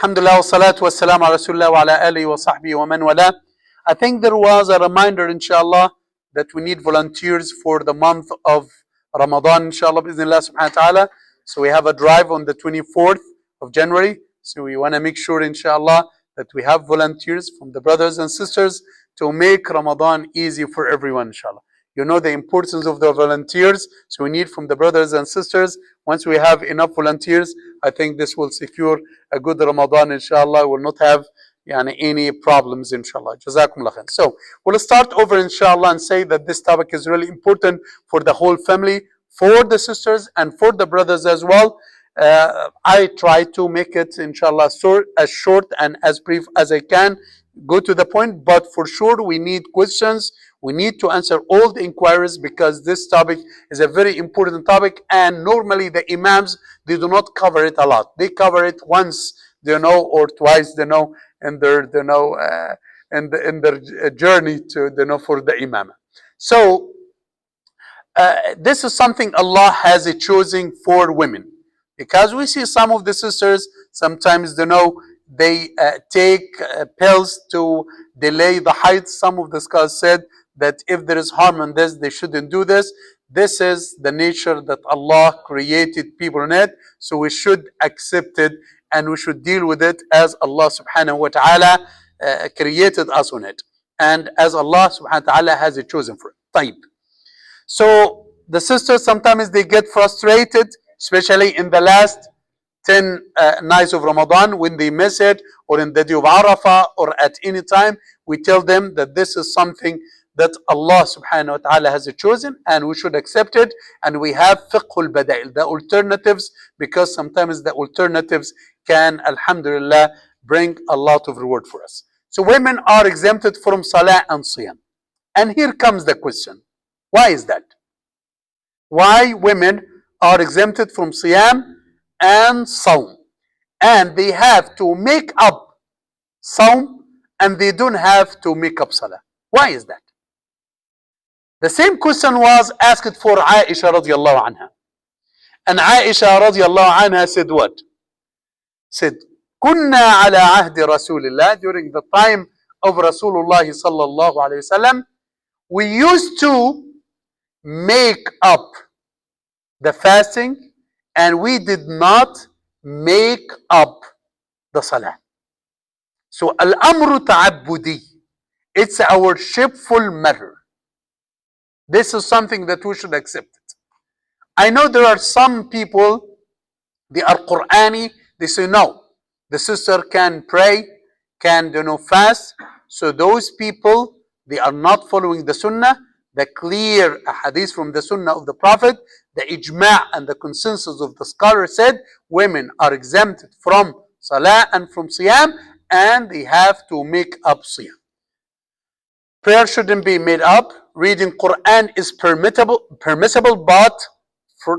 Alhamdulillah, wa salatu wa salam ala Rasulullah wa ala alihi wa sahbihi wa man wala. I think there was a reminder, inshallah, that we need volunteers for the month of Ramadan, inshallah, bi'idhnillah subhanahu wa ta'ala. So we have a drive on the 24th of January. So we want to make sure, inshallah, that we have volunteers from the brothers and sisters to make Ramadan easy for everyone, inshallah. You know the importance of the volunteers, so we need from the brothers and sisters. Once we have enough volunteers, I think this will secure a good Ramadan, inshallah. We'll not have any problems, inshallah. Jazakumullah khair. So we'll start over, inshallah, and say that this topic is really important for the whole family, for the sisters and for the brothers as well. I try to make it, inshallah, as short and as brief as I can. Go to the point, but for sure we need questions. We need to answer all the inquiries because this topic is a very important topic, and normally the imams, they do not cover it a lot. They cover it once, or twice, in their, in their journey to, for the imam. So this is something Allah has chosen for women, because we see some of the sisters sometimes, they take pills to delay the height. Some of the scholars said that if there is harm in this, they shouldn't do this. This is the nature that Allah created people in it, so we should accept it and we should deal with it as Allah subhanahu wa ta'ala created us on it, and as Allah subhanahu wa ta'ala has chosen for it. Taib. So the sisters sometimes they get frustrated, especially in the last 10 nights of Ramadan when they miss it, or in the day of Arafah, or at any time. We tell them that this is something that Allah subhanahu wa ta'ala has chosen and we should accept it, and we have fiqhul bada'il, the alternatives, because sometimes the alternatives can, alhamdulillah, bring a lot of reward for us. So women are exempted from salah and siyam. And here comes the question. Why is that? Why women are exempted from siyam and sawm, and they have to make up sawm and they don't have to make up salah? Why is that? The same question was asked for Aisha radiallahu anha. And Aisha radiallahu anha said what? Said, Kunna ala ahdi Rasulillah, during the time of Rasulullah sallallahu alayhi wasallam, we used to make up the fasting and we did not make up the salah. So al-amru ta'abbudi, it's a worshipful matter. This is something that we should accept it. I know there are some people, they are Qur'ani, they say no, the sister can pray, can fast. So those people, they are not following the sunnah, the clear hadith from the sunnah of the Prophet. The ijma' and the consensus of the scholars said women are exempted from salah and from siyam, and they have to make up siyam. Prayer shouldn't be made up. Reading Quran is permissible, but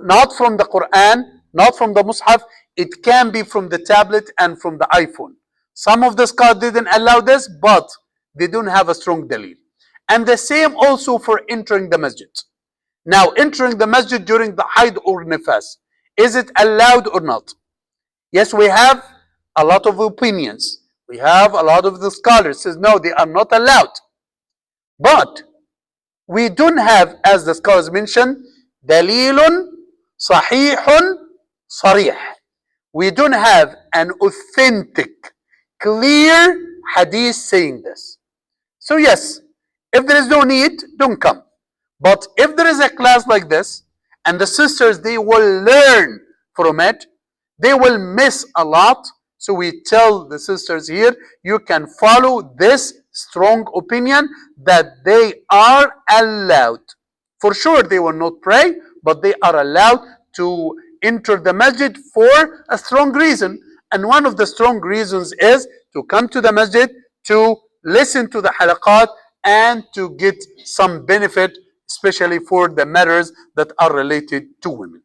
not from the Quran, not from the Mus'haf. It can be from the tablet and from the iPhone. Some of the scholars didn't allow this, but they don't have a strong dalil. And the same also for entering the masjid. Now, entering the masjid during the haid or nifas, is it allowed or not? Yes, we have a lot of opinions. We have a lot of the scholars says no, they are not allowed. But we don't have, as the scholars mentioned, dalilun sahihun sarih. We don't have an authentic, clear hadith saying this. So yes, if there is no need, don't come. But if there is a class like this, and the sisters, they will learn from it, they will miss a lot. So we tell the sisters here, you can follow this strong opinion that they are allowed. For sure, they will not pray, but they are allowed to enter the masjid for a strong reason. And one of the strong reasons is to come to the masjid, to listen to the halaqat, and to get some benefit, especially for the matters that are related to women.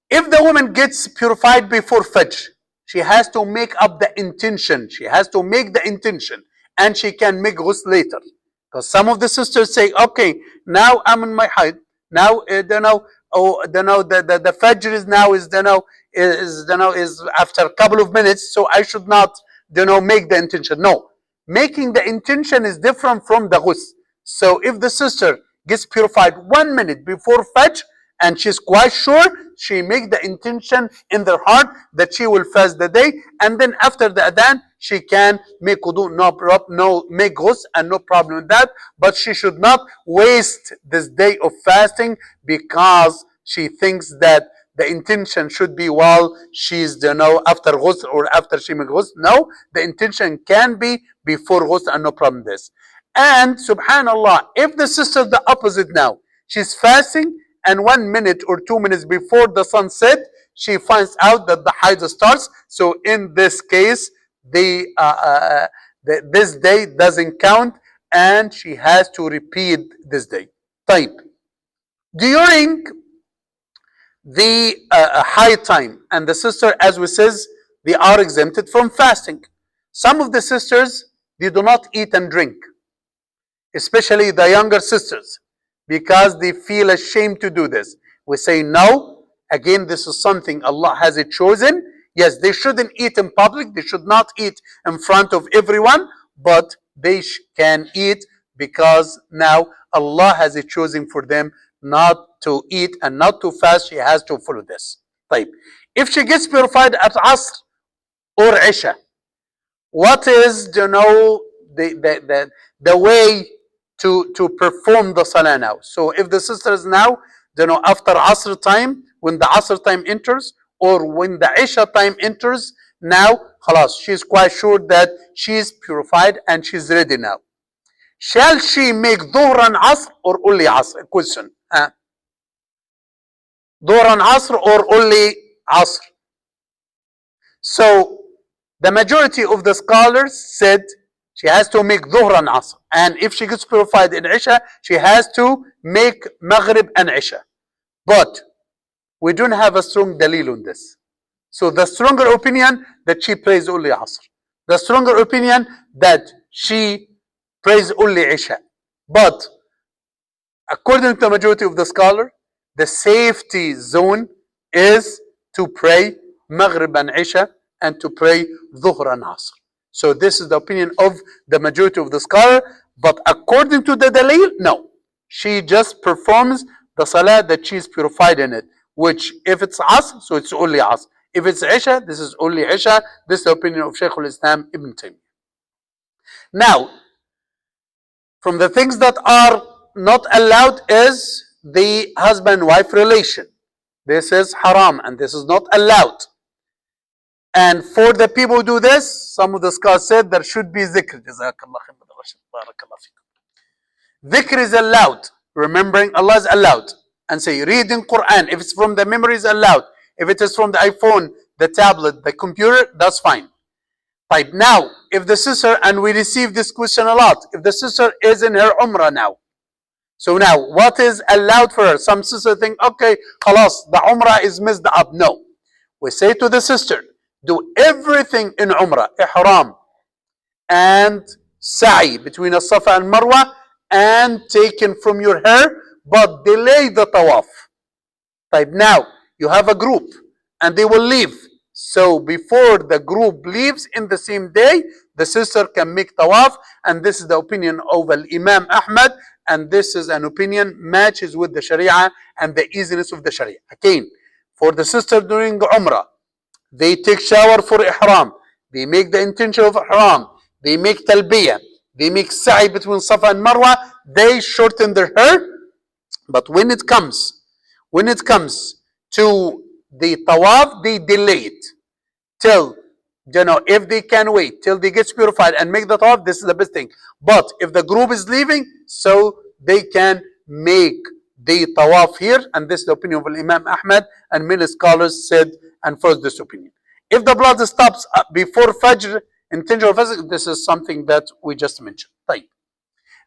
If the woman gets purified before Fajr, she has to make up the intention. She has to make the intention, and she can make ghusl later. Because some of the sisters say, okay, now I'm in my haid. Now, the Fajr is is after a couple of minutes, so I should not make the intention. No, making the intention is different from the ghusl. So if the sister gets purified 1 minute before Fajr and she's quite sure, she make the intention in their heart that she will fast the day, and then after the adhan she can make wudu, no make ghusl, and no problem with that. But she should not waste this day of fasting because she thinks that the intention should be while she's after ghusl or after she make ghusl. No, the intention can be before ghusl and no problem with this. And subhanallah, if the sister the opposite now, she's fasting and 1 minute or 2 minutes before the sun set, she finds out that the haid starts. So in this case, this day doesn't count and she has to repeat this day. Type. During the high time and the sister, as we says, they are exempted from fasting. Some of the sisters, they do not eat and drink, especially the younger sisters, because they feel ashamed to do this. We say no. Again, this is something Allah has it chosen. Yes, they shouldn't eat in public. They should not eat in front of everyone, but they can eat because now Allah has it chosen for them not to eat and not to fast. She has to follow this. طيب. If she gets purified at Asr or Isha, what is the way to perform the salah now? So if the sisters now, after Asr time, when the Asr time enters, or when the Isha time enters, now khalas, she's quite sure that she's purified and she's ready now. Shall she make Dhuhr and Asr or only Asr? Question. Dhuhr and Asr or only Asr? So the majority of the scholars said she has to make Dhuhr and Asr. And if she gets purified in Isha, she has to make Maghrib and Isha. But we don't have a strong dalil on this. So the stronger opinion that she prays only Asr. The stronger opinion that she prays only Isha. But according to the majority of the scholar, the safety zone is to pray Maghrib and Isha and to pray Dhuhr and Asr. So this is the opinion of the majority of the scholar. But according to the dalil, no. She just performs the salah that she is purified in it. Which if it's Asr, so it's only Asr. If it's Isha, this is only Isha. This is the opinion of Shaykh al-Islam Ibn Taymiyyah. Now, from the things that are not allowed is the husband-wife relation. This is haram and this is not allowed. And for the people who do this, some of the scholars said there should be zikr. Dhikr is allowed. Remembering Allah is allowed. And say reading Quran. If it's from the memory is allowed. If it is from the iPhone, the tablet, the computer, that's fine. Right now, if the sister, and we receive this question a lot, if the sister is in her Umrah now. So now, what is allowed for her? Some sisters think, okay, khalas, the Umrah is messed up. No. We say to the sister, do everything in Umrah, Ihram, and Sa'i between As-Safa and Marwa, and taken from your hair, but delay the tawaf. Right now, you have a group, and they will leave. So before the group leaves in the same day, the sister can make tawaf, and this is the opinion of Imam Ahmad, and this is an opinion matches with the Sharia and the easiness of the Sharia. Again, for the sister during Umrah, they take shower for Ihram, they make the intention of Ihram, they make Talbiyah, they make Sa'i between Safa and Marwa, they shorten their hair, but when it comes to the tawaf, they delay it till, if they can wait till they get purified and make the tawaf, this is the best thing. But if the group is leaving, so they can make the tawaf here, and this is the opinion of Imam Ahmad, and many scholars said and first this opinion. If the blood stops before Fajr, intentional Fajr, this is something that we just mentioned. Right.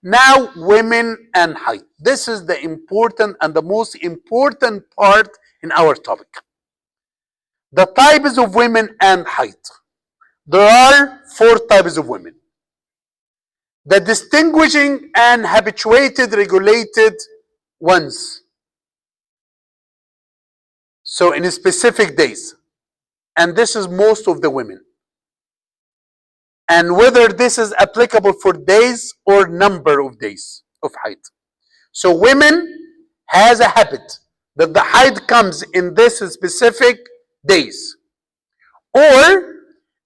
Now, women and haid. This is the important and the most important part in our topic. The types of women and haid. There are 4 types of women. The distinguishing and habituated, regulated ones. So in specific days. and this is most of the women. And whether this is applicable for days or number of days of haid. So women has a habit that the haid comes in this specific days. Or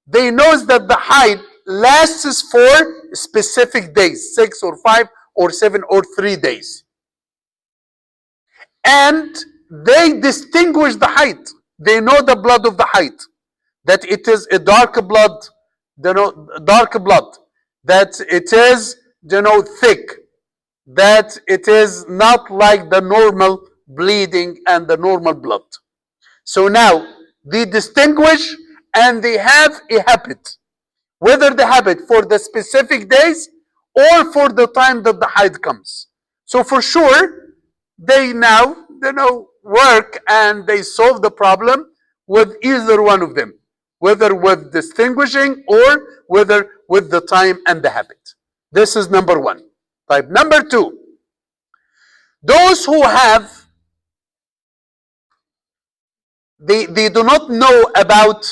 they knows that the haid lasts for specific days, 6 or 5 or 7 or 3 days. And they distinguish the haid. They know the blood of the haid, that it is a dark blood, dark blood, that it is, thick, that it is not like the normal bleeding and the normal blood. So now they distinguish and they have a habit, whether the habit for the specific days or for the time that the haid comes. So for sure, they now work and they solve the problem with either one of them, whether with distinguishing or whether with the time and the habit. This is number one. Type number two, those who have, they do not know about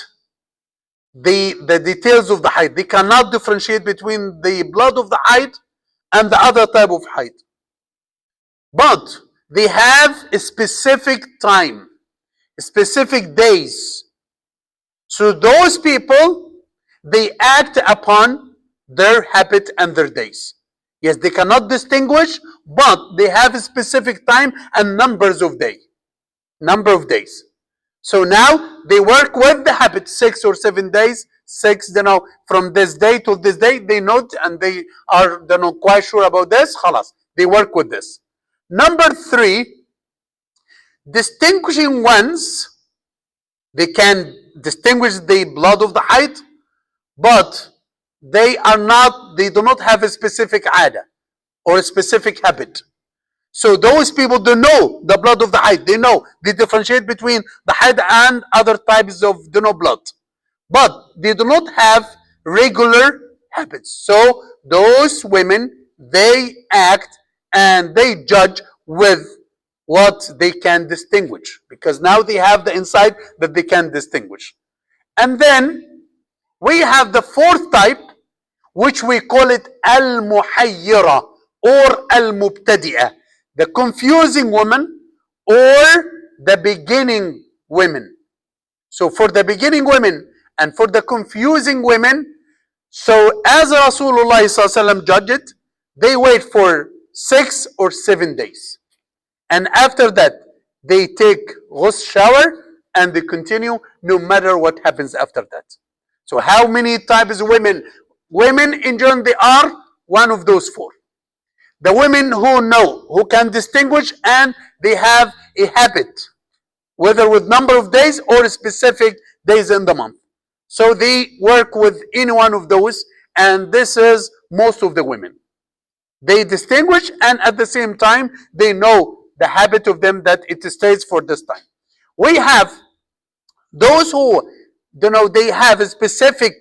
the details of the haid. They cannot differentiate between the blood of the haid and the other type of haid. But they have a specific time, specific days. So those people, they act upon their habit and their days. Yes, they cannot distinguish, but they have a specific time and number of days. So now they work with the habit 6 or 7 days, 6, from this day to this day, they know and they are quite sure about this, khalas, they work with this. Number 3, distinguishing ones, they can distinguish the blood of the haid, but they do not have a specific ada or a specific habit. So those people don't know the blood of the haid. They differentiate between the haid and other types of blood. But they do not have regular habits. So those women, they act and they judge with what they can distinguish, because now they have the insight that they can distinguish. And then we have the fourth type, which we call it al-muhayyira or al-mubtadi'ah, the confusing woman or the beginning women. So for the beginning women and for the confusing women, so as Rasulullah ﷺ judged it, they wait for 6 or 7 days. And after that, they take ghusl shower and they continue no matter what happens after that. So how many types of women? Women in general, they are one of those 4. The women who know, who can distinguish, and they have a habit, whether with number of days or specific days in the month. So they work with any one of those, and this is most of the women. They distinguish, and at the same time, they know the habit of them that it stays for this time. We have those who, they have a specific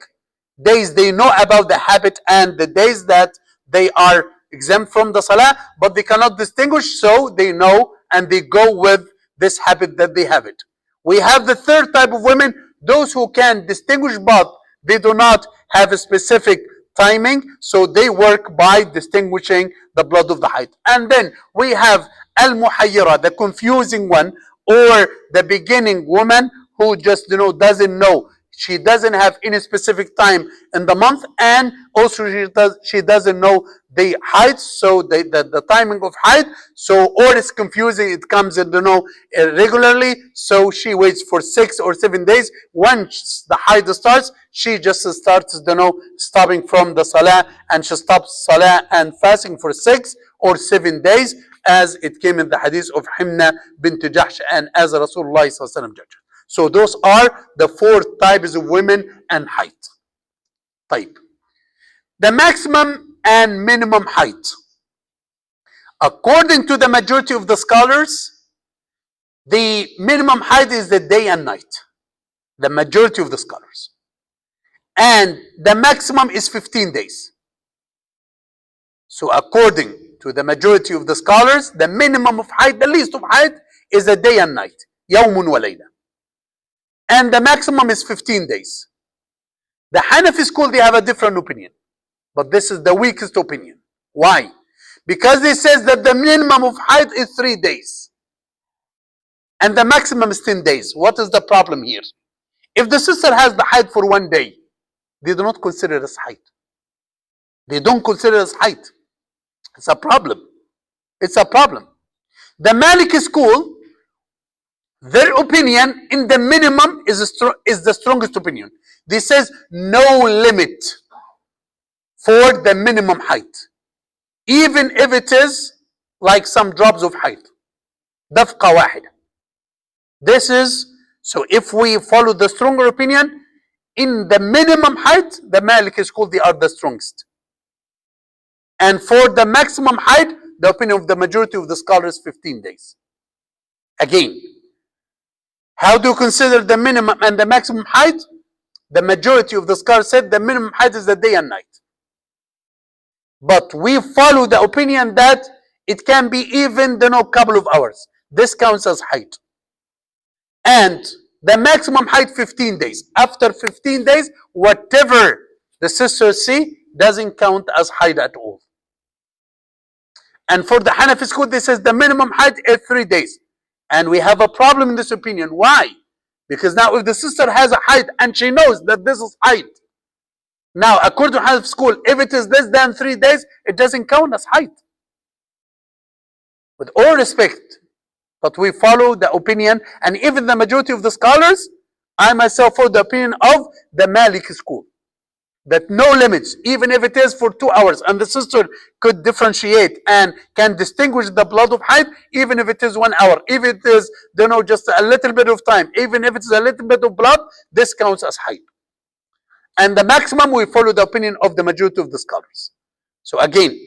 days, they know about the habit and the days that they are exempt from the salah, but they cannot distinguish, so they know and they go with this habit that they have it. We have the third type of women, those who can distinguish, but they do not have a specific timing, so they work by distinguishing the blood of the haid. And then we have al-muhayyira, the confusing one, or the beginning woman who just doesn't know. She doesn't have any specific time in the month, and also she doesn't know the haid, so the timing of haid, so or it's confusing, it comes regularly, so she waits for 6 or 7 days. Once the haid starts, she just starts stopping from the salah, and she stops salah and fasting for 6 or 7 days, as it came in the hadith of Himna bint Jahsh, and as Rasulullah judged. So those are the 4 types of women and haid. Type. The maximum and minimum haid. According to the majority of the scholars, the minimum haid is the day and night. The majority of the scholars. And the maximum is 15 days. So according to the majority of the scholars, the minimum of haid, the least of haid, is a day and night. Yawmun wa layla. and the maximum is 15 days. The Hanafi school, they have a different opinion, but this is the weakest opinion. Why? Because it says that the minimum of haid is 3 days and the maximum is 10 days. What is the problem here? If the sister has the haid for 1 day, they do not consider it as haid. They don't consider it as haid. It's a problem. It's a problem. The Maliki school, their opinion in the minimum is the strongest opinion. This says no limit for the minimum height, even if it is like some drops of height. دفقة واحدة. This is, so if we follow the stronger opinion, in the minimum height, the Maliki school, they are the strongest. And for the maximum height, the opinion of the majority of the scholars, 15 days. Again, how do you consider the minimum and the maximum height? The majority of the scholars said the minimum height is the day and night. But we follow the opinion that it can be even couple of hours. This counts as height. And the maximum height 15 days. After 15 days, whatever the sisters see doesn't count as height at all. And for the Hanafi school, this says the minimum height is 3 days. And we have a problem in this opinion. Why? Because now if the sister has a height and she knows that this is height, now according to Hanafi school, if it is less than 3 days, it doesn't count as height. With all respect, but we follow the opinion, and even the majority of the scholars, I myself follow the opinion of the Maliki school, that no limits, even if it is for 2 hours, and the sister could differentiate and can distinguish the blood of haid, even if it is 1 hour, if it is, just a little bit of time, even if it's a little bit of blood, this counts as haid. And the maximum, we follow the opinion of the majority of the scholars. So again,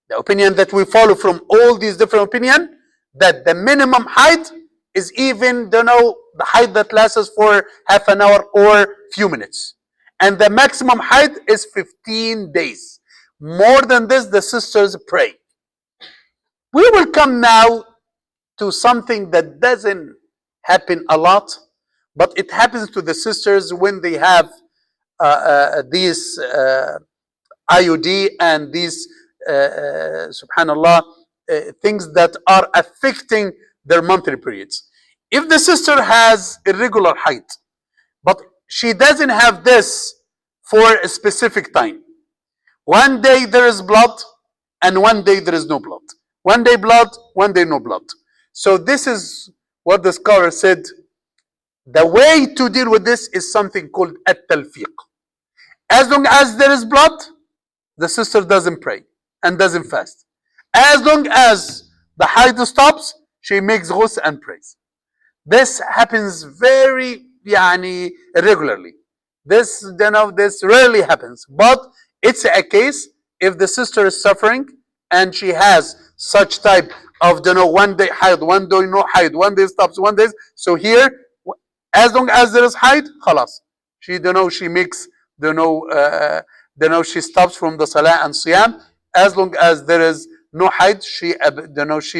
the opinion that we follow from all these different opinions, that the minimum height is even, the height that lasts for half an hour or few minutes. And the maximum height is 15 days. More than this, the sisters pray. We will come now to something that doesn't happen a lot, but it happens to the sisters when they have these IUD and these, subhanallah, things that are affecting their monthly periods. If the sister has irregular height, but she doesn't have this for a specific time. One day there is blood, and one day there is no blood. One day blood, one day no blood. So this is what the scholar said. The way to deal with this is something called at-talfiq. As long as there is blood, the sister doesn't pray and doesn't fast. As long as the haid stops, she makes ghusl and prays. This happens very irregularly. This rarely happens, but it's a case if the sister is suffering and she has such type of 1 day haid, 1 day no haid, 1 day stops, 1 day. So here, as long as there is haid, khalas. She makes she stops from the salah and siyam. As long as there is no haid, she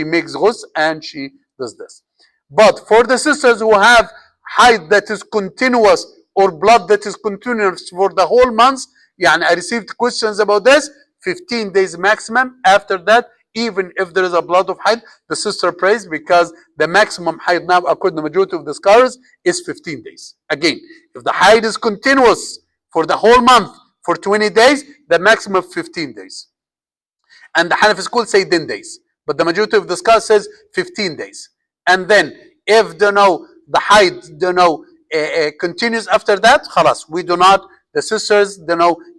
makes ghusl and she does this. But for the sisters who have haid that is continuous or blood that is continuous for the whole month, I received questions about this, 15 days maximum. After that, even if there is a blood of haid, the sister prays, because the maximum haid now, according to the majority of the scholars, is 15 days. Again, if the haid is continuous for the whole month for 20 days, the maximum 15 days. And the Hanafi school say 10 days. But the majority of the scholars says 15 days. And then if the haid continues after that, khalas, we do not, the sisters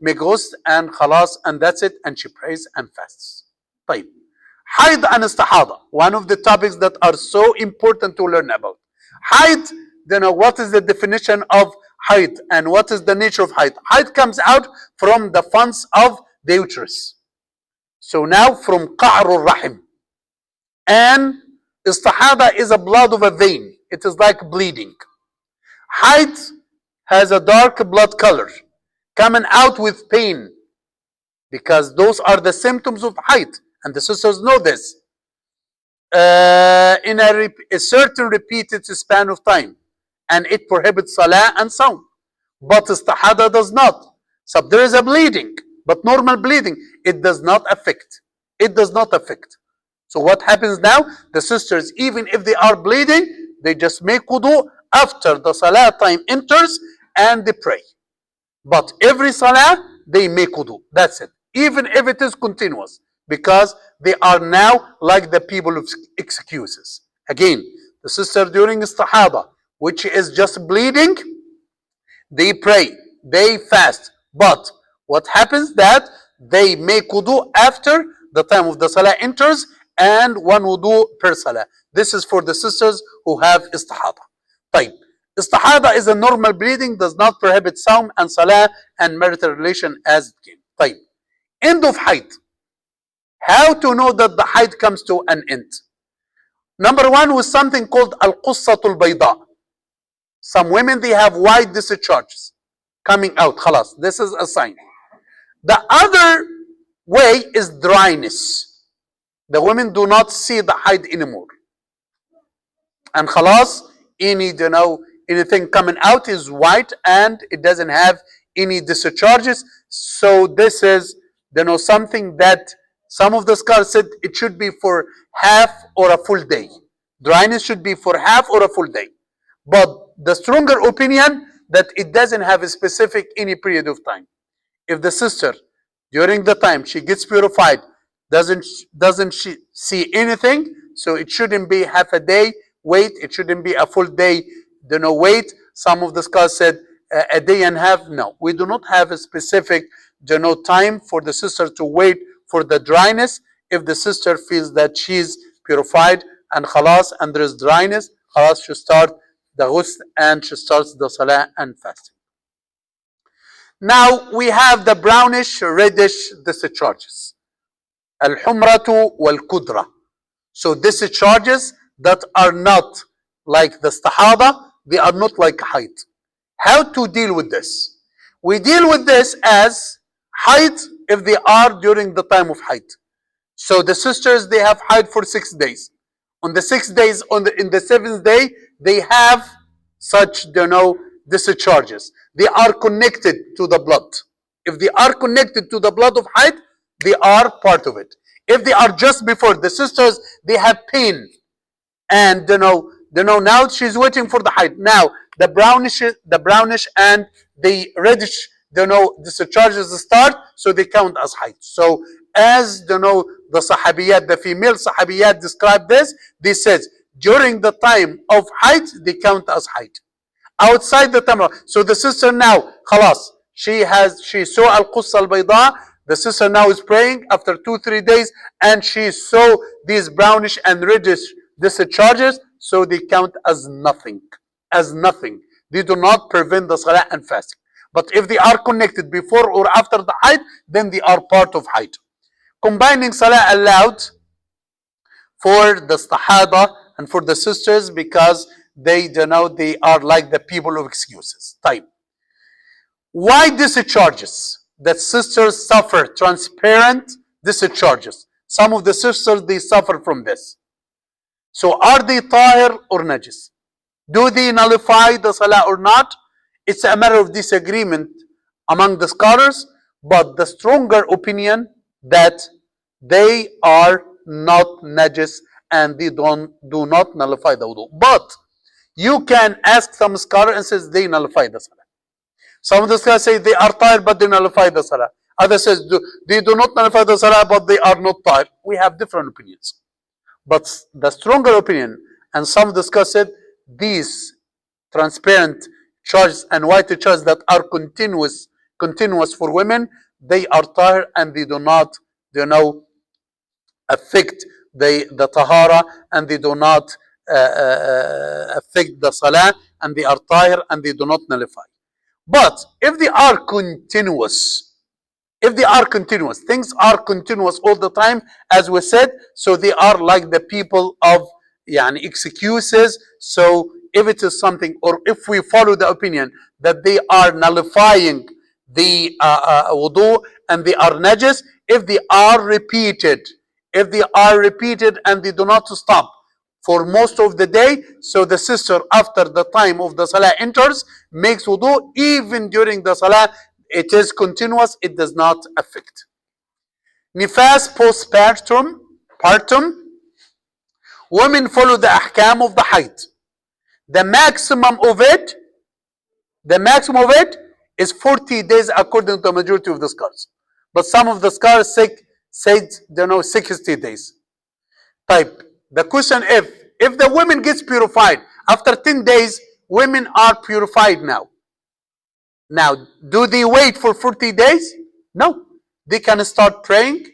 make ghusl and khalas, and that's it, and she prays and fasts. طيب. Haid and istihada, one of the topics that are so important to learn about. Haid, what is the definition of haid and what is the nature of haid? Haid comes out from the funds of the uterus. So now from qa'rul rahim. And istihada is a blood of a vein. It is like bleeding. Haid has a dark blood color, coming out with pain, because those are the symptoms of haid, and the sisters know this. In a certain repeated span of time, and it prohibits salah and sound. But istihada does not. So there is a bleeding, but normal bleeding, it does not affect. It does not affect. So what happens now? The sisters, even if they are bleeding, they just make wudu after the salah time enters and they pray. But every salah, they make wudu. That's it. Even if it is continuous, because they are now like the people of excuses. Again, the sister during istihada, which is just bleeding, they pray, they fast. But what happens that they make wudu after the time of the salah enters, and one wudu per salah. This is for the sisters who have istihada. طيب. Istihada is a normal bleeding, does not prohibit sawm and salah and marital relation as it came. طيب. End of haid. How to know that the haid comes to an end? Number one was something called al-qussatul bayda. Some women, they have white discharges coming out. Khalas, this is a sign. The other way is dryness. The women do not see the haid anymore. And khalas, anything coming out is white and it doesn't have any discharges. So this is, something that some of the scholars said it should be for half or a full day. Dryness should be for half or a full day. But the stronger opinion that it doesn't have a specific any period of time. If the sister, during the time she gets purified, doesn't she see anything, so it shouldn't be half a day wait, it shouldn't be a full day wait. Some of the scholars said a day and a half. No, we do not have a specific time for the sister to wait for the dryness. If the sister feels that she's purified and khalas and there is dryness, khalas, she start the ghusl and she starts the salah and fasting. Now we have the brownish reddish discharges, al-humratu wal-kudra. So discharges that are not like the istihada, they are not like haid. How to deal with this? We deal with this as haid if they are during the time of haid. So the sisters, they have haid for 6 days. On the 6 days, in the 7th day, they have such discharges. They are connected to the blood. If they are connected to the blood of haid, they are part of it. If they are just before, the sisters, they have pain, and now she's waiting for the haid. Now the brownish and the reddish discharges start, so they count as haid. So as the sahabiyat, the female sahabiyat describe this, they said during the time of haid they count as haid. Outside the time, so the sister now khalas, she saw al-qussa al-bayda. The sister now is praying after 2-3 days, and she saw these brownish and reddish discharges, so they count as nothing. As nothing. They do not prevent the salah and fasting. But if they are connected before or after the haid, then they are part of haid. Combining salah allowed for the istihada and for the sisters, because they are like the people of excuses. Type. Why discharges? That sisters suffer transparent discharges. Some of the sisters, they suffer from this. So are they tahir or najis? Do they nullify the salah or not? It's a matter of disagreement among the scholars, but the stronger opinion that they are not najis and they do not nullify the wudu. But you can ask some scholar and says they nullify the salah. Some of the scholars say they are tahir but they nullify the salah. Others says they do not nullify the salah but they are not tahir. We have different opinions. But the stronger opinion, and some of the scholars said these transparent charges and white charges that are continuous for women, they are tahir and they do not affect the tahara, and they do not affect the salah, and they are tahir and they do not nullify. But if they are continuous, things are continuous all the time, as we said, so they are like the people of excuses. So if it is something, or if we follow the opinion that they are nullifying the wudu and they are najis, if they are repeated and they do not stop for most of the day. So the sister, after the time of the salah enters, makes wudu. Even during the salah, it is continuous. It does not affect. Nifas postpartum, women follow the ahkam of the height. The maximum of it is 40 days according to the majority of the scholars. But some of the scholars said 60 days. Type. The question, if the women gets purified after 10 days, women are purified now. Now, do they wait for 40 days? No. They can start praying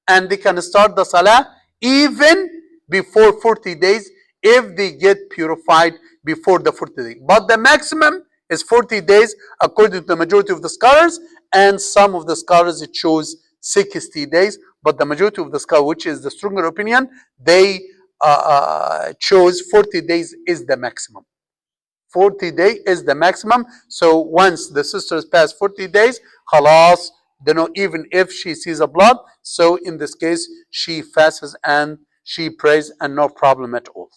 and they can start the salah even before 40 days if they get purified before the 40 days. But the maximum is 40 days according to the majority of the scholars, and some of the scholars chose 60 days. But the majority of the scholars, which is the stronger opinion, they chose 40 days is the maximum. 40 days is the maximum. So once the sisters pass 40 days, khalas, even if she sees a blood, so in this case, she fasts and she prays and no problem at all.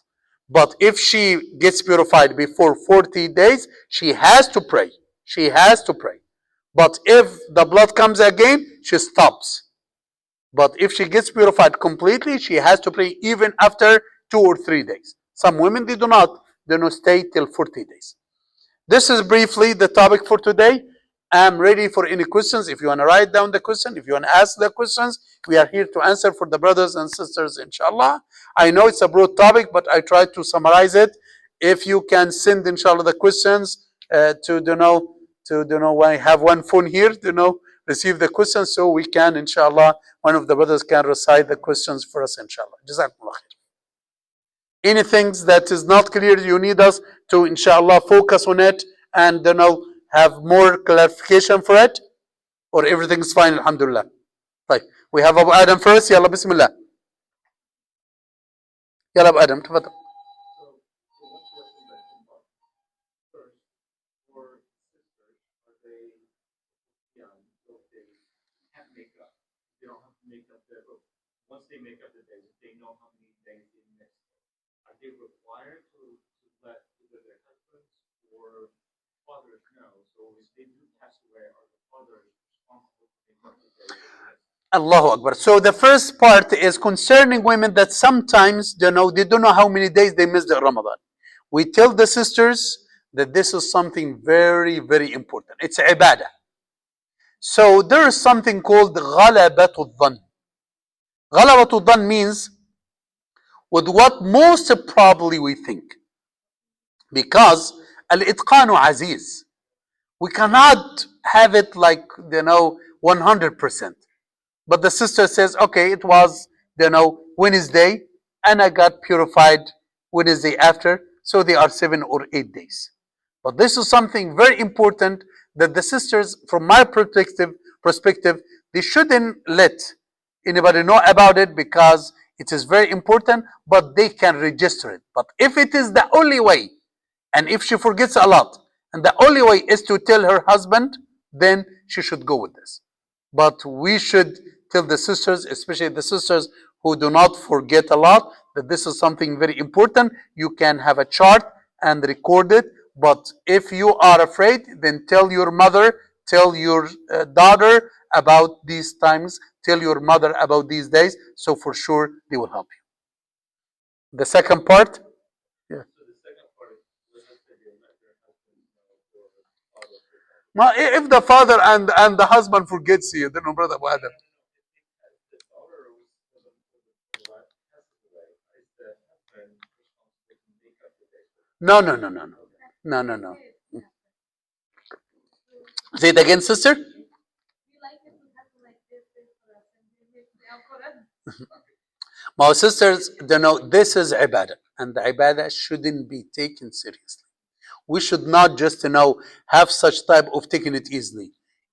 But if she gets purified before 40 days, she has to pray. She has to pray. But if the blood comes again, she stops. But if she gets purified completely, she has to pray even after 2 or 3 days. Some women, they do not stay till 40 days. This is briefly the topic for today. I'm ready for any questions. If you want to write down the question, if you want to ask the questions, we are here to answer for the brothers and sisters, inshallah. I know it's a broad topic, but I tried to summarize it. If you can send, inshallah, the questions when I have one phone here, receive the questions so we can, inshallah, one of the brothers can recite the questions for us, inshallah. Jazakumullah khair. Anything that is not clear, you need us to, inshallah, focus on it and, have more clarification for it, or everything's fine, alhamdulillah. Right. We have Abu Adam first. Yalla, bismillah. Yalla, Abu Adam, tafadhal. Once they make up the days, they know how many days they missed. Are they required to let either their husbands or fathers know? So if they do pass away, are the fathers responsible for making up the days? Allahu Akbar. So the first part is concerning women that sometimes they don't know how many days they missed the Ramadan. We tell the sisters that this is something very, very important. It's ibadah. So there is something called غلبة الظن. غلبة الظن means with what most probably we think. Because al-itqanu aziz. We cannot have it like, 100%. But the sister says, okay, it was, Wednesday, and I got purified Wednesday after, so they are 7 or 8 days. But this is something very important that the sisters, from my perspective, they shouldn't let anybody know about it because it is very important, but they can register it. But if it is the only way, and if she forgets a lot, and the only way is to tell her husband, then she should go with this. But we should tell the sisters, especially the sisters who do not forget a lot, that this is something very important. You can have a chart and record it. But if you are afraid, then tell your mother, tell your daughter about these times, tell your mother about these days, so for sure they will help you. The second part? Yeah. So the second part is, let's say they let their husband know or father. Well, if the father and the husband forgets you, then brother Abu Adam. The daughter or the wife passes away, is the husband responsible to make up the days? No. Say it again, sister. My sisters, this is ibadah, and the ibadah shouldn't be taken seriously. We should not just, have such type of taking it easily.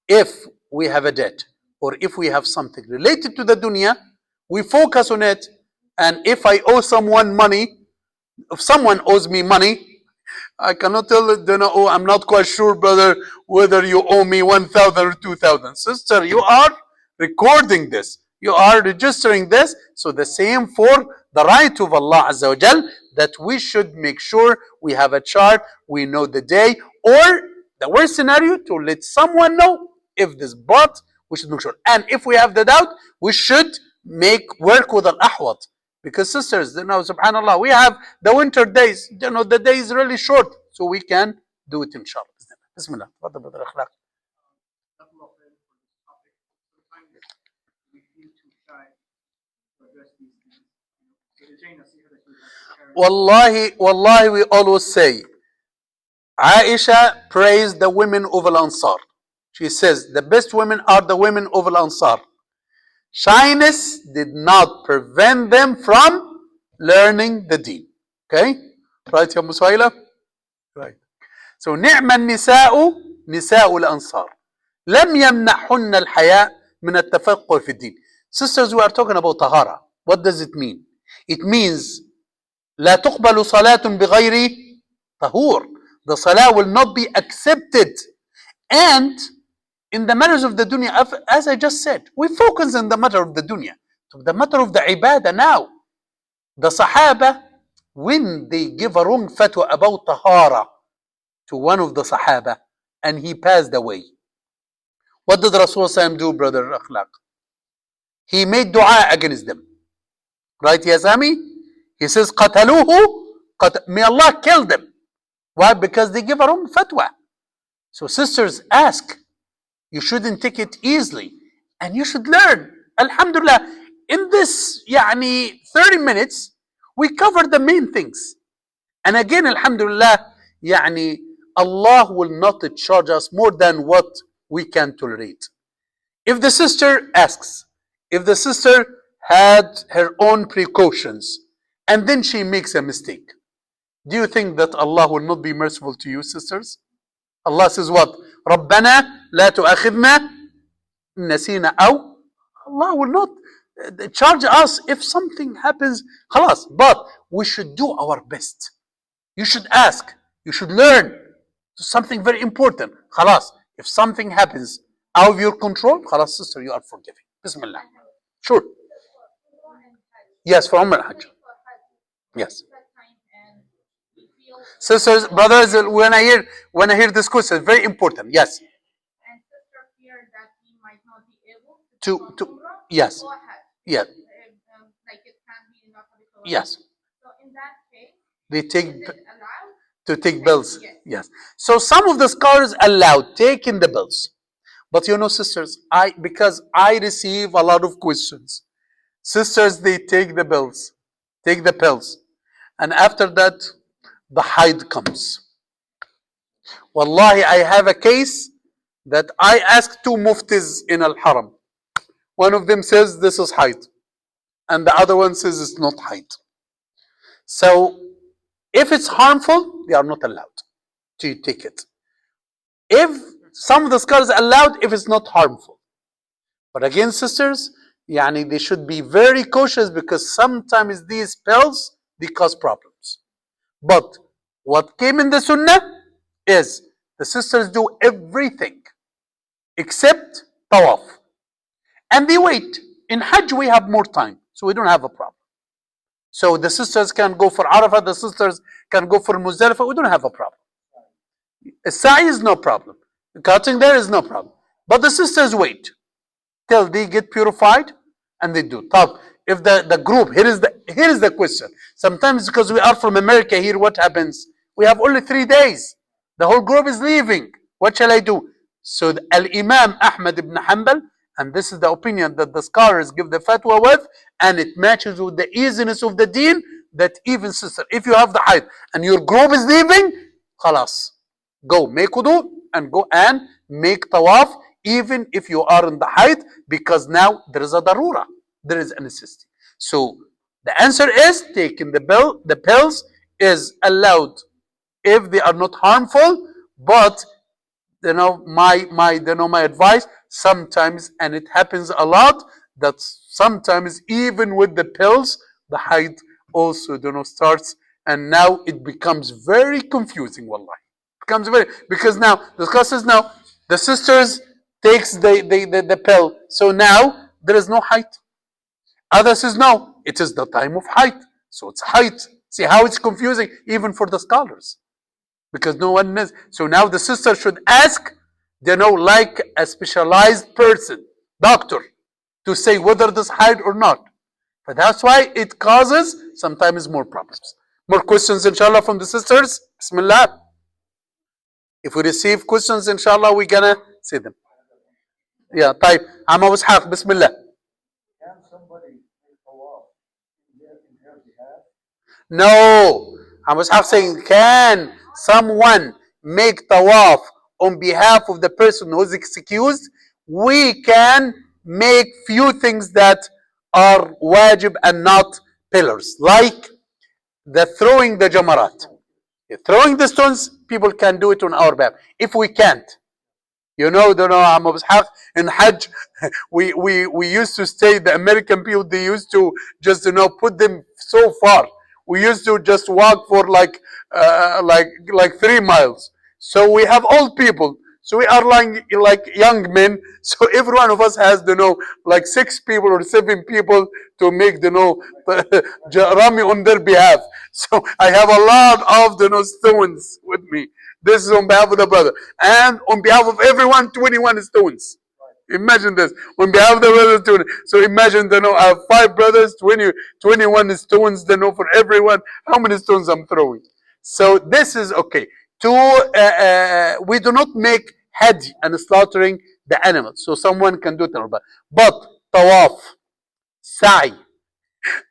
If we have a debt, or if we have something related to the dunya, we focus on it. And if I owe someone money, if someone owes me money, I cannot tell it, oh, I'm not quite sure, brother, whether you owe me 1,000 or 2,000. Sister, you are recording this. You are registering this. So the same for the right of Allah Azza wa Jal that we should make sure we have a chart, we know the day, or the worst scenario, to let someone know if this bought, we should make sure. And if we have the doubt, we should make work with an ahwat. Because sisters, subhanAllah, we have the winter days, the day is really short, so we can do it inshallah. Bismillah. Couple of things for this topic. Sometimes we feel too shy to address these things. So the Jain nasiha that you have to carry. Wallahi, we always say, Aisha praised the women of Al-Ansar. She says, the best women are the women of Al-Ansar. Shyness did not prevent them from learning the deen. Okay? Right, Ya Muswaila? Right. So, نعم النساء نساء الأنصار. لم يمنحن الحياء من التفقه في الدين. Sisters, we are talking about tahara. What does it mean? It means لا تقبل صلاة بغير طهور. The salah will not be accepted. And in the matters of the dunya, as I just said, we focus on the matter of the dunya. So the matter of the ibadah now. The Sahaba, when they give a wrong fatwa about tahara to one of the Sahaba, and he passed away, what did Rasulullah do, brother Akhlaq? He made dua against them. Right, Ya Sami? He says, قَتَلُوهُ may Allah kill them. Why? Because they give a wrong fatwa. So sisters, ask. You shouldn't take it easily. And you should learn. Alhamdulillah, in this 30 minutes, we covered the main things. And again, alhamdulillah, Allah will not charge us more than what we can tolerate. If the sister asks, if the sister had her own precautions, and then she makes a mistake, do you think that Allah will not be merciful to you, sisters? Allah says what? رَبَّنَا لَا تُؤَخِذْنَا نَسِينَا أَوْ. Allah will not charge us if something happens. خلاص. But we should do our best. You should ask. You should learn. Something very important. خلاص. If something happens out of your control, خلاص, sister, you are forgiven. Bismillah. Sure. Yes, for Umrah Hajj. Yes. Sisters, brothers, when I hear this question, very important. Yes. And sister fear that he might not be able To yes. go ahead. Yes. Like it can be not habitual. Yes. So in that case, They take is it allowed? to take bills. Yes. Yes. So some of the scholars allow taking the bills. But sisters, because I receive a lot of questions. Sisters, they take the bills, take the pills. And after that, the haid comes. Wallahi, I have a case that I asked two muftis in Al-Haram. One of them says this is haid. And the other one says it's not haid. So, if it's harmful, they are not allowed to take it. If some of the scholars allowed, if it's not harmful. But again, sisters, they should be very cautious because sometimes these pills, they cause problems. But what came in the sunnah is the sisters do everything except tawaf. And they wait. In Hajj, we have more time, so we don't have a problem. So the sisters can go for Arafah, the sisters can go for Muzdalifah, we don't have a problem. Sa'i is no problem. Cutting there is no problem. But the sisters wait till they get purified and they do. If the group, here is the question. Sometimes because we are from America here, what happens? We have only 3 days. The whole group is leaving. What shall I do? So Al-Imam Ahmad ibn Hanbal, and this is the opinion that the scholars give the fatwa with, and it matches with the easiness of the deen, that even sister, if you have the haid and your group is leaving, khalas, go make wudu and go and make tawaf, even if you are in the haid, because now there is a darura, there is a necessity. So the answer is taking the pills is allowed if they are not harmful, but my advice sometimes, and it happens a lot, that sometimes even with the pills, the haid also starts, and now it becomes very confusing. Wallahi, becomes very, because now the discusses now the sisters takes the pill, so now there is no haid. Others says no, it is the time of height. So it's height. See how it's confusing even for the scholars. Because no one knows. So now the sister should ask, like a specialized person, doctor, to say whether this height or not. But that's why it causes sometimes more problems. More questions, inshallah, from the sisters. Bismillah. If we receive questions, inshallah, we're gonna see them. Yeah, طيب. Amma Ishaq, Bismillah. Can somebody make a law in her behalf? No. Amma Ishaq saying, can someone make tawaf on behalf of the person who is excused? We can make few things that are wajib and not pillars, like the throwing the jamarat. Throwing the stones, people can do it on our behalf. If we can't, Abu Ishaq, in Hajj, we used to stay, the American people, they used to just, put them so far. We used to just walk for like 3 miles. So we have old people. So we are like young men. So every one of us has, like 6 people or 7 people to make, rami on their behalf. So I have a lot of, stones with me. This is on behalf of the brother. And on behalf of everyone, 21 stones. Imagine this. On behalf of the brothers, 20. So imagine, I have 5 brothers, 21 stones, for everyone. How many stones I'm throwing? So this is okay. We do not make hajj and slaughtering the animals. So someone can do it. But tawaf, sa'i,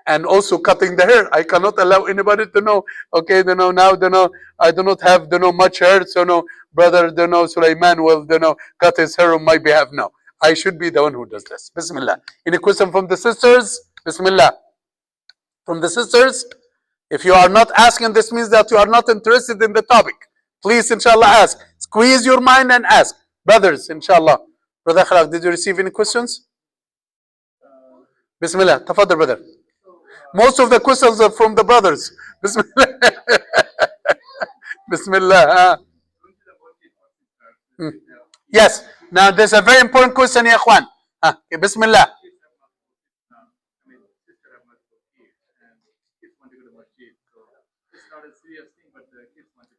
and also cutting the hair. I cannot allow anybody to know. Okay, now I do not have much hair, so brother Sulaiman will cut his hair on my behalf. No, I should be the one who does this. Bismillah. Any question from the sisters? Bismillah. From the sisters, if you are not asking, this means that you are not interested in the topic. Please, inshallah, ask. Squeeze your mind and ask. Brothers, inshallah. Brother Khalaf, did you receive any questions? Bismillah. Tafadhal, brother. Most of the questions are from the brothers. Bismillah. Bismillah. Yes. Now, there's a very important question, ya Ikhwan. Okay, Bismillah.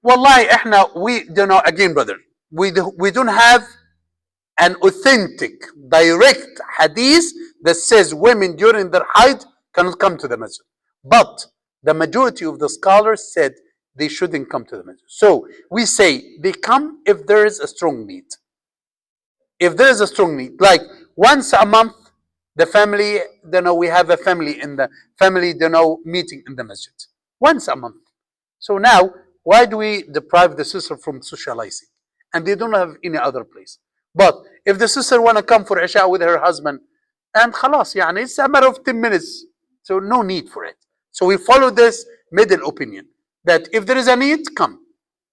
Wallahi, we again, brother, we don't have an authentic, direct hadith that says women during their height cannot come to the masjid. But the majority of the scholars said they shouldn't come to the masjid. So we say they come if there is a strong need. If there is a strong need, like once a month, the family, we have a family in the family, meeting in the masjid. Once a month. So now, why do we deprive the sister from socializing? And they don't have any other place. But if the sister want to come for Isha with her husband, and khalas, it's a matter of 10 minutes. So no need for it. So we follow this middle opinion, that if there is a need, come.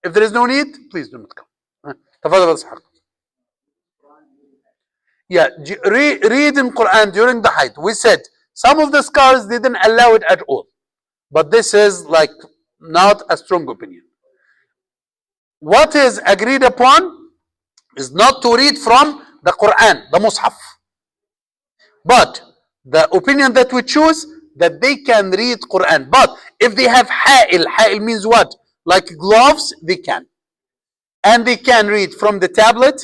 If there is no need, please do not come. Tafadhal Ishaq. Yeah, read in Quran during the height. We said some of the scholars didn't allow it at all. But this is like not a strong opinion. What is agreed upon is not to read from the Quran, the Mus'haf. But the opinion that we choose, that they can read Quran. But if they have ha'il means what? Like gloves, they can. And they can read from the tablet,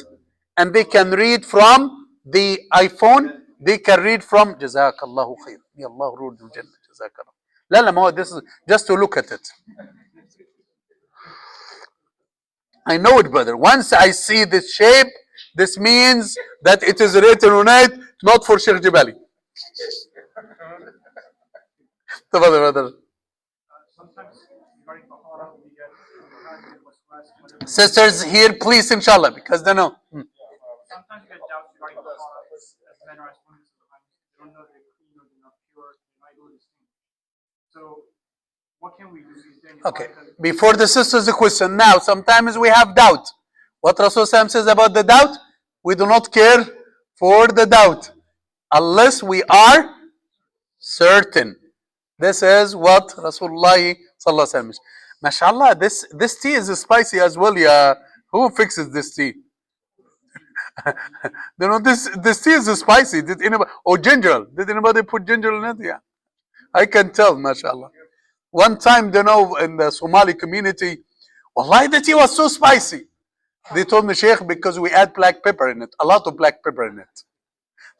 and they can read from the iPhone, they can read from Jazakallahu khair. May Allah rule the Jannah. Jazakallah. La, this is just to look at it. I know it, brother. Once I see this shape, this means that it is written on it, not for Sh Gebali. Brother. Sisters here, please, inshallah, because they know. Sometimes you get doubts regarding the Tahaarah as men or as women. They don't know they're clean or they're not pure. They might go distinct. So, what can we do? Okay, before the sisters, the question. Now, sometimes we have doubt. What Rasul says about the doubt? We do not care for the doubt unless we are certain. This is what Rasulullah sallallahu alaihi wasallam. Mashallah, this tea is spicy as well. Yeah, who fixes this tea? You know, this tea is spicy. Did anybody, or ginger? Did anybody put ginger in it? Yeah, I can tell, mashallah. One time, you know, in the Somali community, wallahi, the tea was so spicy. They told me, Sheikh, because we add black pepper in it, a lot of black pepper in it.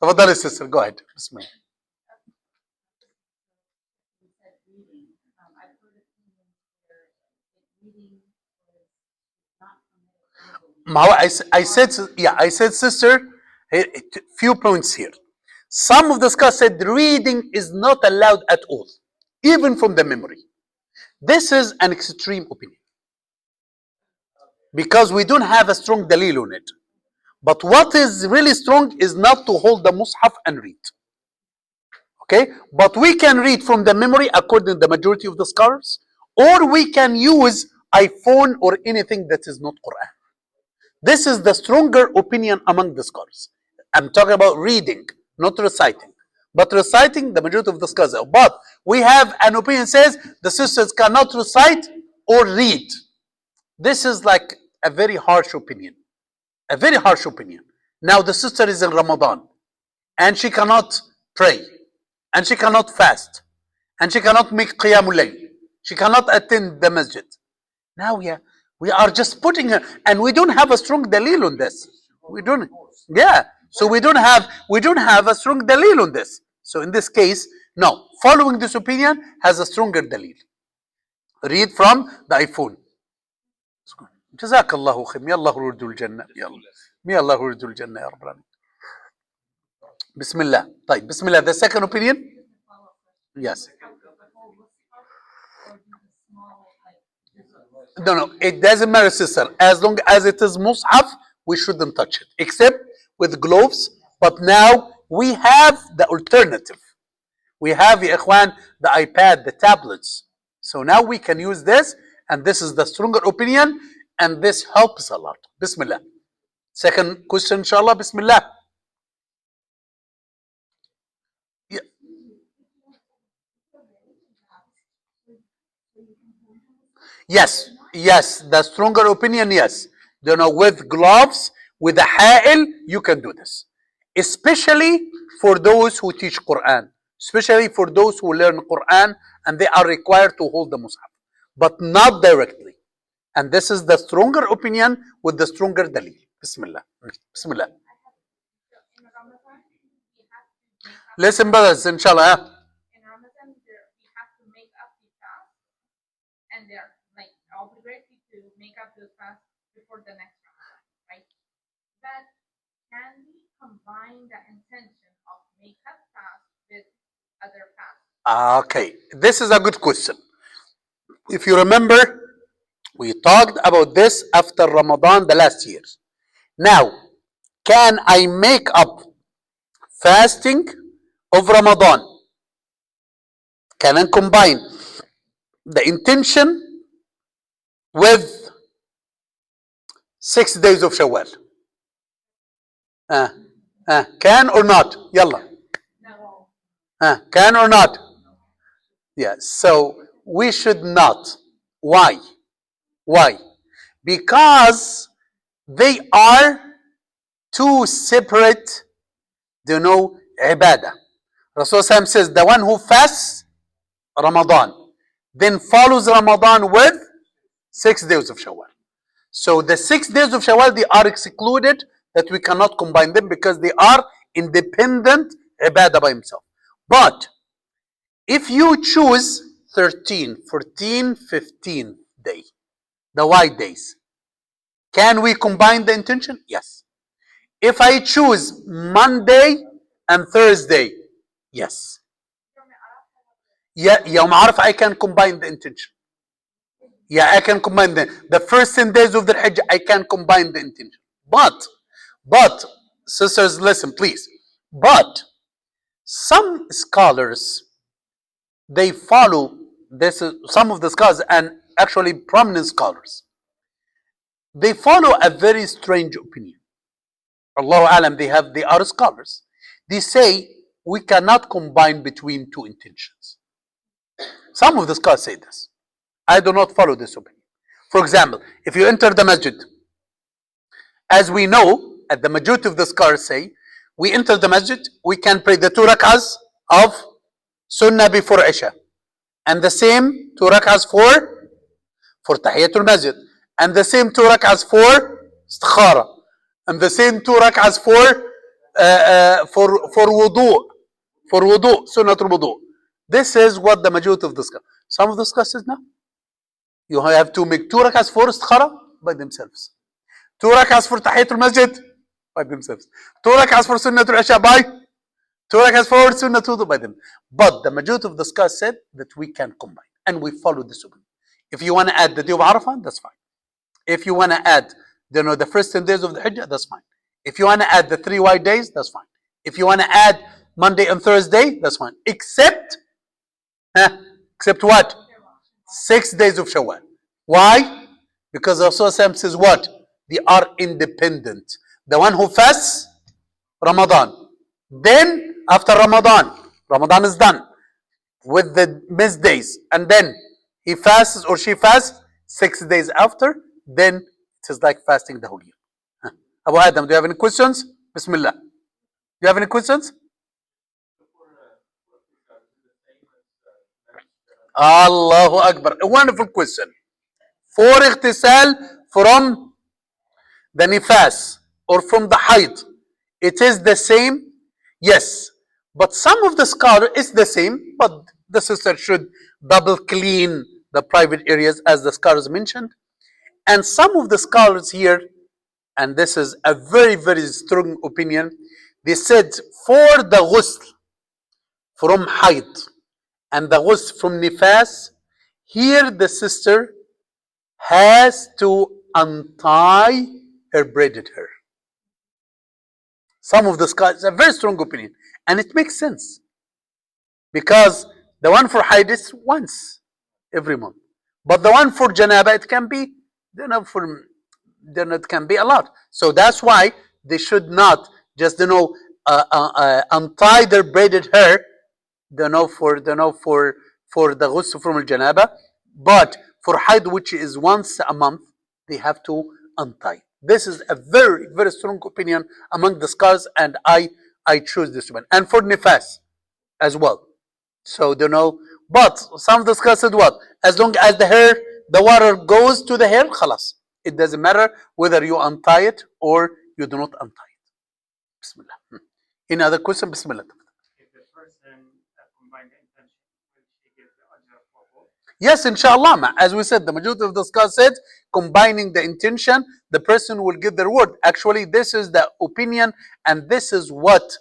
Tafadali, sister, go ahead. Bismillah. I said, yeah, I said, sister, few points here. Some of the scholars said reading is not allowed at all, even from the memory. This is an extreme opinion because we don't have a strong dalil on it. But what is really strong is not to hold the mushaf and read. Okay, but we can read from the memory according to the majority of the scholars, or we can use iPhone or anything that is not Quran. This is the stronger opinion among the scholars. I'm talking about reading, not reciting. But reciting, the majority of the scholars. But we have an opinion that says the sisters cannot recite or read. This is like a very harsh opinion. A very harsh opinion. Now the sister is in Ramadan and she cannot pray and she cannot fast and she cannot make qiyamul layl. She cannot attend the masjid. Now we are just putting her, and we don't have a strong dalil on this. We don't, yeah. So we don't have a strong dalil on this. So in this case, no. Following this opinion has a stronger dalil. Read from the iPhone. جزاك الله خير. May Allah يرد الجنة. May Allah يرد الجنة يا رب العالمين. بسم الله. طيب بسم الله. The second opinion? Yes. No, it doesn't matter, sister. As long as it is mushaf, we shouldn't touch it, except with gloves. But now we have the alternative. We have, ya ikhwan, the iPad, the tablets. So now we can use this, and this is the stronger opinion, and this helps a lot. Bismillah. Second question, inshallah. Bismillah. Yeah. Yes, the stronger opinion, yes. With gloves, with a ha'il, you can do this. Especially for those who teach Quran. Especially for those who learn Quran and they are required to hold the mushaf. But not directly. And this is the stronger opinion with the stronger dalil. Bismillah. Bismillah. In Ramadan, we have to make up. Listen, brothers, inshallah. In Ramadan, we have to make up the fast, and they're like obligated to make up the fast before the next Ramadan, right? But can we combine the intention of make up fast with other fasts? Okay, this is a good question. If you remember, we talked about this after Ramadan the last year. Now, can I make up fasting of Ramadan? Can I combine the intention with 6 days of Shawwal? Can or not? Yalla. No. Can or not? Yeah, so we should not. Why? Why? Because they are two separate, ibadah. Rasul says the one who fasts Ramadan, then follows Ramadan with 6 days of Shawwal. So the 6 days of Shawwal, they are excluded, that we cannot combine them because they are independent ibadah by himself. But if you choose 13, 14, 15 day, the white days, can we combine the intention? Yes. If I choose Monday and Thursday, yes. Yeah, Yawm Arafah, I can combine the intention. Yeah, I can combine the first 10 days of the Hajj, I can combine the intention. But, sisters, listen, please. But some scholars, they follow this, some of the scholars, and actually prominent scholars, they follow a very strange opinion. Allahu Alam, they are scholars. They say we cannot combine between two intentions. Some of the scholars say this. I do not follow this opinion. For example, if you enter the masjid, as we know, at the majority of the scholars say, we enter the masjid, we can pray the 2 rak'ahs of sunnah before Isha. And the same 2 rak'ahs for tahiyatul masjid. And the same 2 rak'ahs for istikhara. And the same 2 rak'ahs for wudu. For wudu, sunnatul wudu. This is what the majority of the scholars. Some of the scholars says no. You have to make 2 rak'ahs for istikhara by themselves. 2 rak'ahs for tahiyatul masjid by themselves. 2 rak'ahs for sunnatul isha by 2 rak'ahs for sunnatul wudu by them. But the majority of the scholars said that we can combine. And we follow this opinion. If you want to add the day of Arafah, that's fine. If you want to add the first 10 days of the Hijjah, that's fine. If you want to add the 3 white days, that's fine. If you want to add Monday and Thursday, that's fine. Except what? 6 days of Shawwal. Why? Because Rasul says what? They are independent. The one who fasts, Ramadan. Then, after Ramadan is done with the missed days. And then he fasts or she fasts 6 days after. Then it is like fasting the whole year. Abu Adam, do you have any questions? Bismillah. Do you have any questions? Allahu Akbar. A wonderful question. For ightisal from the nifas or from the haid, it is the same? Yes. But some of the scholars, it's the same, but the sister should double clean the private areas as the scholars mentioned. And some of the scholars here, and this is a very, very strong opinion, they said for the ghusl from haid and the ghusl from nifas, here the sister has to untie her braided hair. Some of the scholars, a very strong opinion, and it makes sense because the one for haid is once every month, but the one for janaba it can be, then it can be a lot. So that's why they should not just untie their braided hair, for the ghusl from al-janaba, but for haid, which is once a month, they have to untie. This is a very, very strong opinion among the scholars, and I choose this one. And for nifas as well. So but some of the scholars said what? As long as the water goes to the hair, khalas. It doesn't matter whether you untie it or you do not untie it. Bismillah. Any other question? Bismillah. If the person combined the intention, will she get the ajr for both? Yes, inshallah. As we said, the majority of the scholars said combining the intention, the person will get the reward. Actually, this is the opinion, and this is what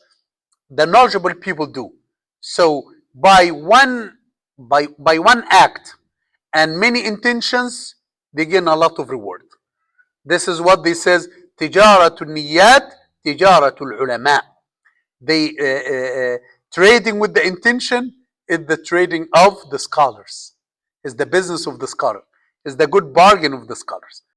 the knowledgeable people do. So by one act and many intentions, they gain a lot of reward. This is what they says, tijaratul niyat, tijaratul ulama. They trading with the intention is the trading of the scholars. Is the business of the scholar. Is the good bargain of the scholars.